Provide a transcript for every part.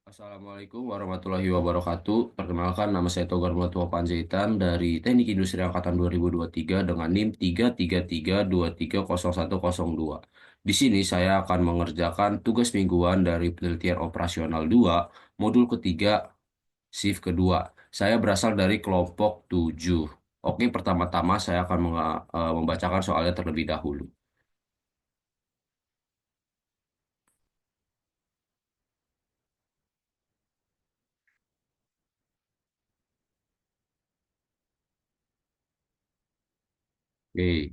Assalamualaikum warahmatullahi wabarakatuh. Perkenalkan, nama saya Togar Matua Panjaitan dari Teknik Industri Angkatan 2023 dengan NIM 333230102. Di sini saya akan mengerjakan tugas mingguan dari penelitian operasional 2, modul ketiga, shift kedua. Saya berasal dari kelompok 7. Oke, pertama-tama saya akan membacakan soalnya terlebih dahulu. Oke.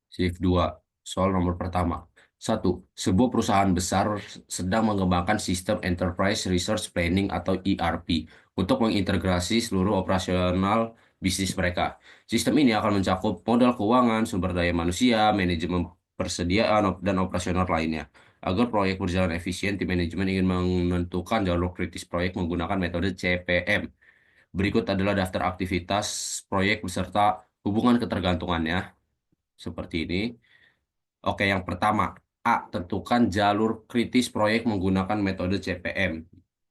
Shift 2, soal nomor pertama. Satu, sebuah perusahaan besar sedang mengembangkan sistem Enterprise Resource Planning atau ERP untuk mengintegrasi seluruh operasional bisnis mereka. Sistem ini akan mencakup modal keuangan, sumber daya manusia, manajemen persediaan, dan operasional lainnya. Agar proyek berjalan efisien, tim manajemen ingin menentukan jalur kritis proyek menggunakan metode CPM. Berikut adalah daftar aktivitas proyek beserta hubungan ketergantungannya. Seperti ini. Oke, yang pertama, A. Tentukan jalur kritis proyek menggunakan metode CPM.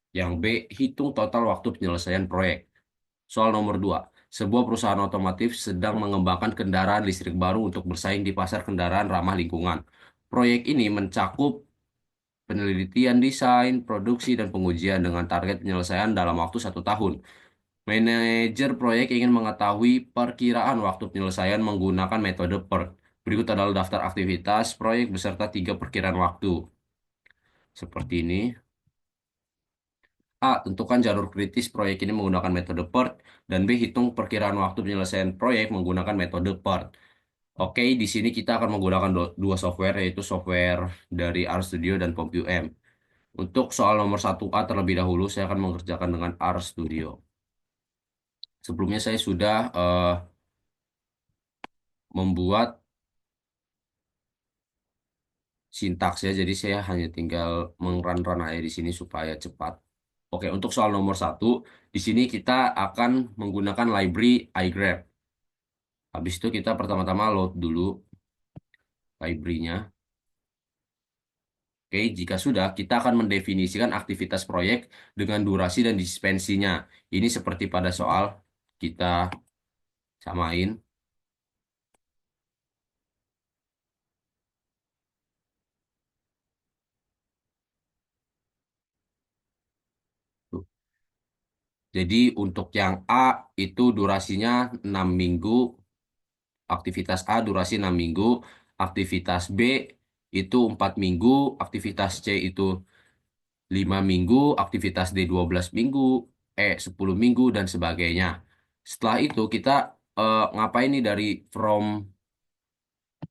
Yang B. Hitung total waktu penyelesaian proyek. Soal nomor 2. Sebuah perusahaan otomotif sedang mengembangkan kendaraan listrik baru untuk bersaing di pasar kendaraan ramah lingkungan. Proyek ini mencakup penelitian desain, produksi, dan pengujian dengan target penyelesaian dalam waktu 1 tahun. Manajer proyek ingin mengetahui perkiraan waktu penyelesaian menggunakan metode PERT. Berikut adalah daftar aktivitas proyek beserta 3 perkiraan waktu. Seperti ini. A. Tentukan jalur kritis proyek ini menggunakan metode PERT. Dan B. Hitung perkiraan waktu penyelesaian proyek menggunakan metode PERT. Oke, di sini kita akan menggunakan dua software, yaitu software dari RStudio dan PompUM. Untuk soal nomor 1A terlebih dahulu, saya akan mengerjakan dengan RStudio. Sebelumnya saya sudah membuat sintaksnya, jadi saya hanya tinggal meng-run aja di sini supaya cepat. Oke, untuk soal nomor 1, di sini kita akan menggunakan library iGraph. Habis itu kita pertama-tama load dulu library-nya. Oke, jika sudah, kita akan mendefinisikan aktivitas proyek dengan durasi dan dispensinya. Ini seperti pada soal kita samain. Tuh. Jadi untuk yang A itu durasinya 6 minggu, aktivitas A durasi 6 minggu, aktivitas B itu 4 minggu, aktivitas C itu 5 minggu, aktivitas D 12 minggu, E 10 minggu, dan sebagainya. Setelah itu kita ngapain nih dari from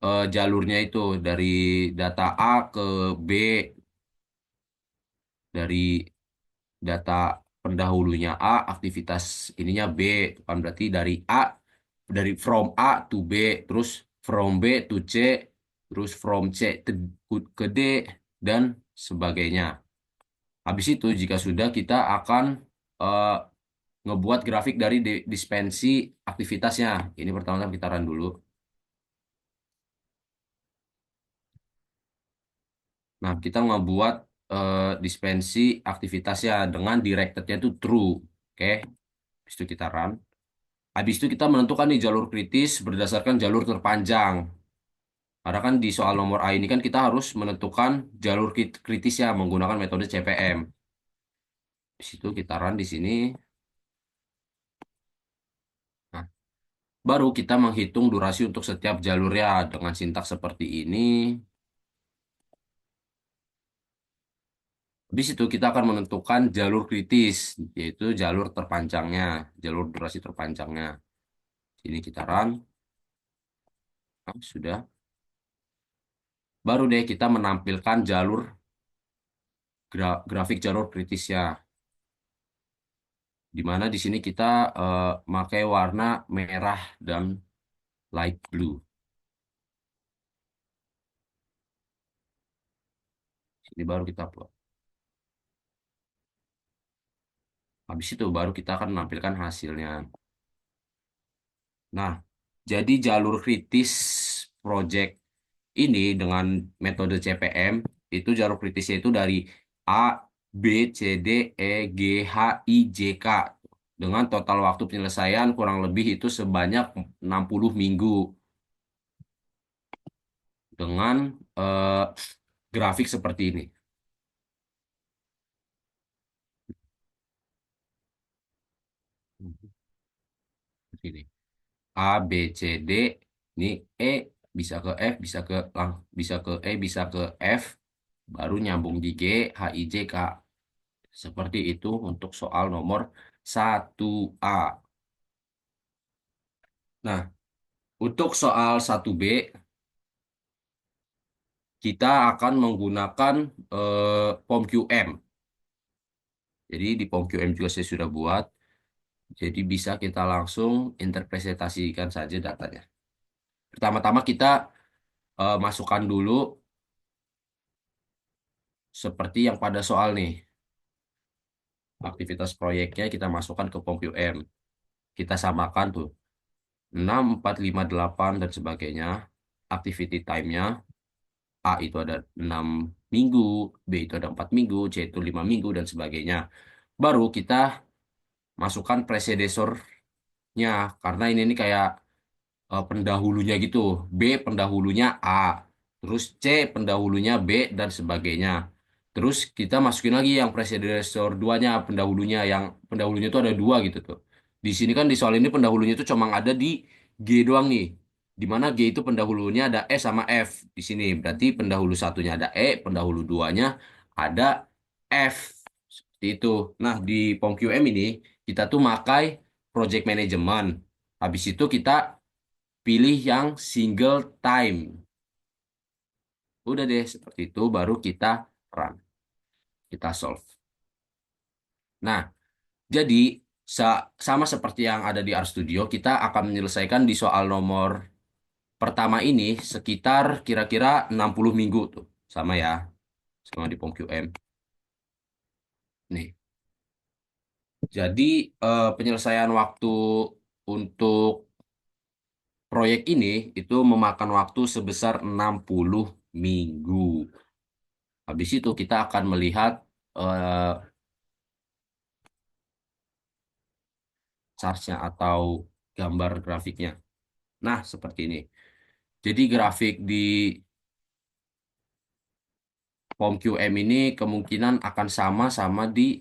jalurnya itu, dari data A ke B, dari data pendahulunya A, aktivitas ininya B, kan berarti dari A, dari from A to B, terus from B to C, terus from C ke D, dan sebagainya. Habis itu, jika sudah, kita akan eh, ngebuat grafik dari dispensi aktivitasnya. Ini pertama-tama kita run dulu. Nah, kita ngebuat dispensi aktivitasnya dengan directednya itu true. Oke, habis itu kita run. Habis itu kita menentukan nih jalur kritis berdasarkan jalur terpanjang. Karena kan di soal nomor A ini kan kita harus menentukan jalur kritisnya menggunakan metode CPM. Di situ kita run di sini. Nah, baru kita menghitung durasi untuk setiap jalurnya dengan sintaks seperti ini. Di situ kita akan menentukan jalur kritis, yaitu jalur terpanjangnya, jalur durasi terpanjangnya. Sini kita run. Nah, sudah. Baru deh kita menampilkan jalur grafik jalur kritisnya. Di mana di sini kita pakai warna merah dan light blue. Ini baru kita upload. Habis itu baru kita akan menampilkan hasilnya. Nah, jadi jalur kritis project ini dengan metode CPM itu jalur kritisnya itu dari A, B, C, D, E, G, H, I, J, K. Dengan total waktu penyelesaian kurang lebih itu sebanyak 60 minggu. Dengan eh, grafik seperti ini. Seperti ini. A, B, C, D. Ini E bisa ke F, bisa ke E, bisa ke F. Baru nyambung di G, H, I, J, K. Seperti itu untuk soal nomor 1A. Nah, untuk soal 1B, kita akan menggunakan POM-QM. Jadi di POM-QM juga saya sudah buat. Jadi bisa kita langsung interpretasikan saja datanya. Pertama-tama kita masukkan dulu seperti yang pada soal nih. Aktivitas proyeknya kita masukkan ke POM-QM. Kita samakan tuh 6, 4, 5, 8 dan sebagainya. Activity time-nya A itu ada 6 minggu, B itu ada 4 minggu, C itu 5 minggu, dan sebagainya. Baru kita masukkan predesornya, karena ini kayak pendahulunya gitu. B pendahulunya A, terus C pendahulunya B, dan sebagainya. Terus kita masukin lagi yang predesor duanya, pendahulunya itu ada dua gitu tuh. Di sini kan di soal ini pendahulunya itu cuma ada di G doang nih. Di mana G itu pendahulunya ada E sama F di sini. Berarti pendahulu satunya ada E, pendahulu duanya ada F. Seperti itu. Nah, di POM-QM ini kita tuh makai project management. Habis itu kita pilih yang single time. Udah deh, seperti itu baru kita run, kita solve. Nah, jadi sama seperti yang ada di RStudio, kita akan menyelesaikan di soal nomor pertama ini sekitar kira-kira 60 minggu tuh. Sama ya, sama di POM-QM. Nih, jadi penyelesaian waktu untuk proyek ini itu memakan waktu sebesar 60 minggu. Habis itu kita akan melihat eh, chartnya atau gambar grafiknya. Nah, seperti ini. Jadi grafik di POM-QM ini kemungkinan akan sama di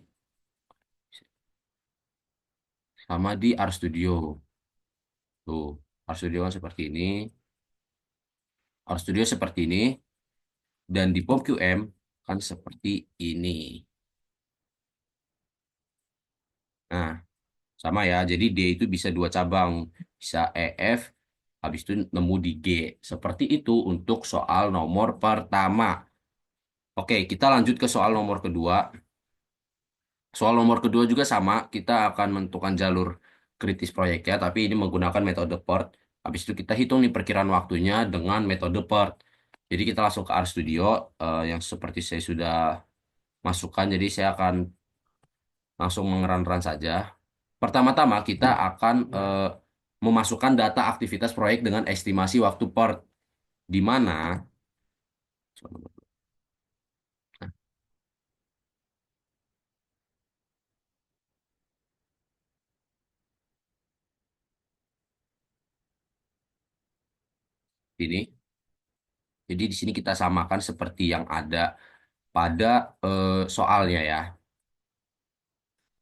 RStudio. Tuh, RStudio kan seperti ini, RStudio seperti ini, dan di POM-QM kan seperti ini. Nah, sama ya. Jadi D itu bisa dua cabang, bisa EF, habis itu nemu di G. Seperti itu untuk soal nomor pertama. Oke, kita lanjut ke soal nomor kedua. Soal nomor kedua juga sama, kita akan menentukan jalur kritis proyeknya, tapi ini menggunakan metode PERT. Habis itu kita hitung nih perkiraan waktunya dengan metode PERT. Jadi kita langsung ke RStudio, yang seperti saya sudah masukkan, jadi saya akan langsung mengeran-ran saja. Pertama-tama kita akan memasukkan data aktivitas proyek dengan estimasi waktu PERT, di mana ini. Jadi di sini kita samakan seperti yang ada pada soalnya ya.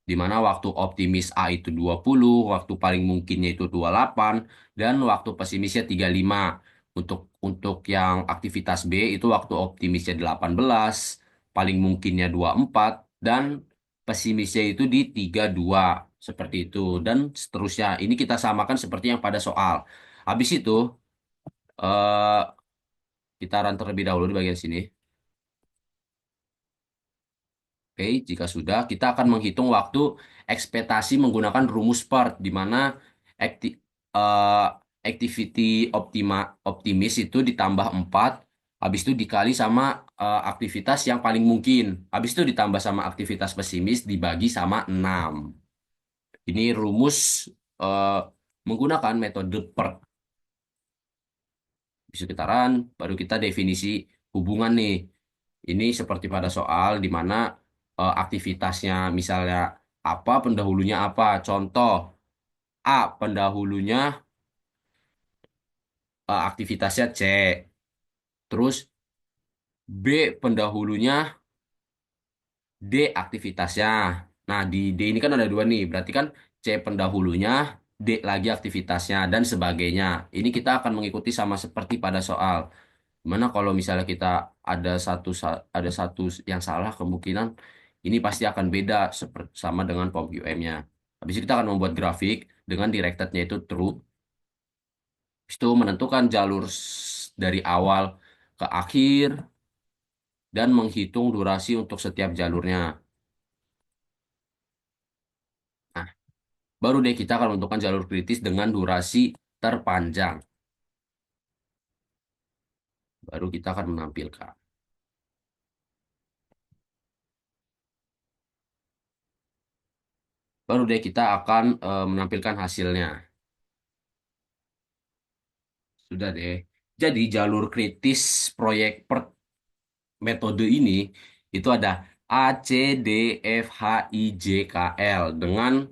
Di mana waktu optimis A itu 20, waktu paling mungkinnya itu 28, dan waktu pesimisnya 35. Untuk yang aktivitas B itu waktu optimisnya 18, paling mungkinnya 24, dan pesimisnya itu di 32. Seperti itu. Dan seterusnya. Ini kita samakan seperti yang pada soal. Habis itu, eh, kita run terlebih dahulu di bagian sini. Oke, jika sudah, kita akan menghitung waktu ekspektasi menggunakan rumus PERT, di mana acti- eh, activity optimis itu ditambah 4, habis itu dikali sama aktivitas yang paling mungkin. Habis itu ditambah sama aktivitas pesimis dibagi sama 6. Ini rumus eh, menggunakan metode PERT. Bisa kita run, baru kita definisi hubungan nih. Ini seperti pada soal di mana aktivitasnya misalnya apa pendahulunya apa. Contoh A pendahulunya aktivitasnya C. Terus B pendahulunya D aktivitasnya. Nah, di D ini kan ada dua nih. Berarti kan C pendahulunya, D lagi aktivitasnya, dan sebagainya. Ini kita akan mengikuti sama seperti pada soal. Mana kalau misalnya kita ada satu yang salah, kemungkinan ini pasti akan beda sama dengan POM-QM-nya. Habis itu kita akan membuat grafik dengan directednya itu true. Habis itu menentukan jalur dari awal ke akhir dan menghitung durasi untuk setiap jalurnya. Nah, baru deh kita akan menentukan jalur kritis dengan durasi terpanjang. Baru kita akan menampilkan. Baru deh kita akan menampilkan hasilnya. Sudah deh. Jadi jalur kritis proyek per metode ini itu ada A, C, D, F, H, I, J, K, L dengan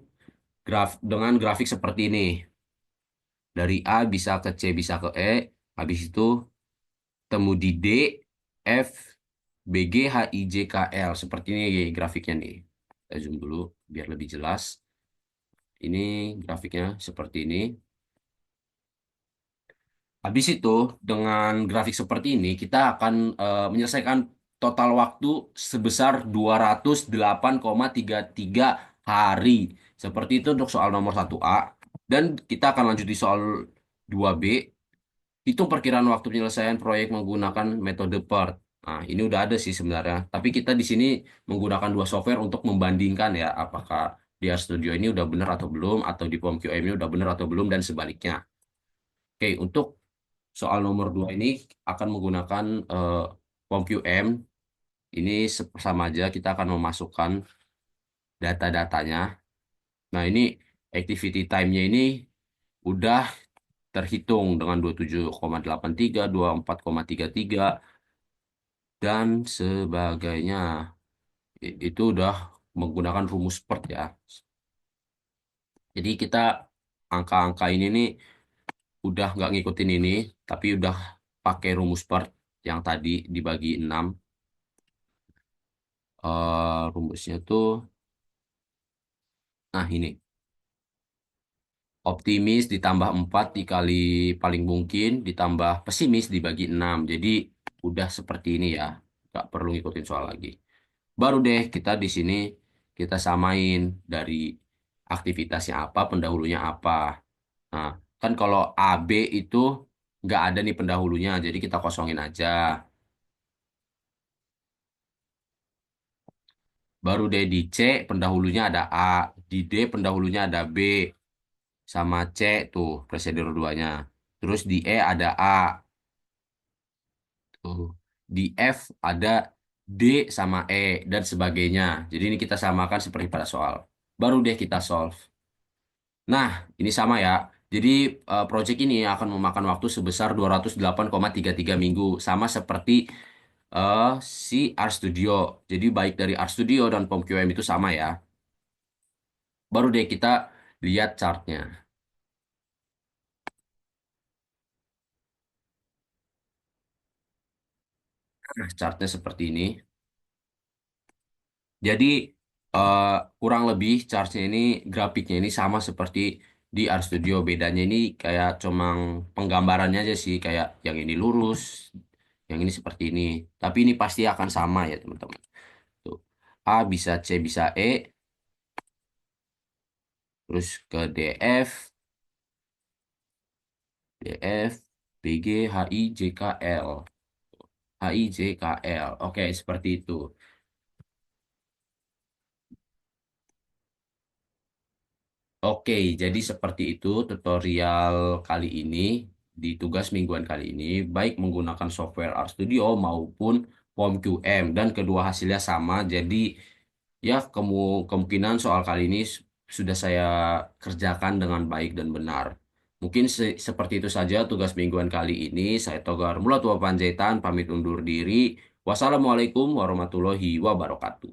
grafik seperti ini. Dari A bisa ke C bisa ke E. Habis itu temu di D, F, B, G, H, I, J, K, L. Seperti ini grafiknya nih. Kita zoom dulu biar lebih jelas. Ini grafiknya seperti ini. Habis itu, dengan grafik seperti ini, kita akan menyelesaikan total waktu sebesar 208,33 hari. Seperti itu untuk soal nomor 1A. Dan kita akan lanjut di soal 2B. Hitung perkiraan waktu penyelesaian proyek menggunakan metode PERT. Nah, ini udah ada sih sebenarnya. Tapi kita di sini menggunakan dua software untuk membandingkan ya, apakah di RStudio ini udah benar atau belum, atau di POM-QM ini udah benar atau belum, dan sebaliknya. Oke, untuk soal nomor 2 ini akan menggunakan POM-QM. Ini sama aja kita akan memasukkan data-datanya. Nah, ini activity time-nya ini udah terhitung dengan 27,83, 24,33, dan sebagainya. Itu udah menggunakan rumus PERT ya. Jadi kita angka-angka ini nih udah nggak ngikutin ini, tapi udah pakai rumus PERT yang tadi dibagi 6. Rumusnya tuh, nah ini, optimis ditambah 4 dikali paling mungkin, ditambah pesimis dibagi 6. Jadi udah seperti ini ya, nggak perlu ngikutin soal lagi. Baru deh kita di sini kita samain dari aktivitasnya apa, pendahulunya apa. Nah, kan kalau A, B itu nggak ada nih pendahulunya, jadi kita kosongin aja. Baru deh di C pendahulunya ada A, di D pendahulunya ada B, sama C tuh prosedur duanya. Terus di E ada A tuh. Di F ada D sama E dan sebagainya. Jadi ini kita samakan seperti pada soal. Baru deh kita solve. Nah, ini sama ya. Jadi project ini akan memakan waktu sebesar 208,33 minggu sama seperti eh, si RStudio. Jadi baik dari RStudio dan POM-QM itu sama ya. Baru deh kita lihat chartnya. Nah, chartnya seperti ini. Jadi eh, kurang lebih chartnya ini grafiknya ini sama seperti di RStudio. Bedanya ini kayak cuma penggambarannya aja sih, kayak yang ini lurus, yang ini seperti ini. Tapi ini pasti akan sama ya teman-teman. Tuh. A bisa C bisa E, terus ke DF, DF, BG, HI, JKL, HI, JKL. Oke, seperti itu. Oke, jadi seperti itu tutorial kali ini di tugas mingguan kali ini, baik menggunakan software RStudio maupun POM-QM dan kedua hasilnya sama. Jadi ya kemungkinan soal kali ini sudah saya kerjakan dengan baik dan benar. Mungkin seperti itu saja tugas mingguan kali ini. Saya Togar Mulatua Panjaitan pamit undur diri. Wassalamualaikum warahmatullahi wabarakatuh.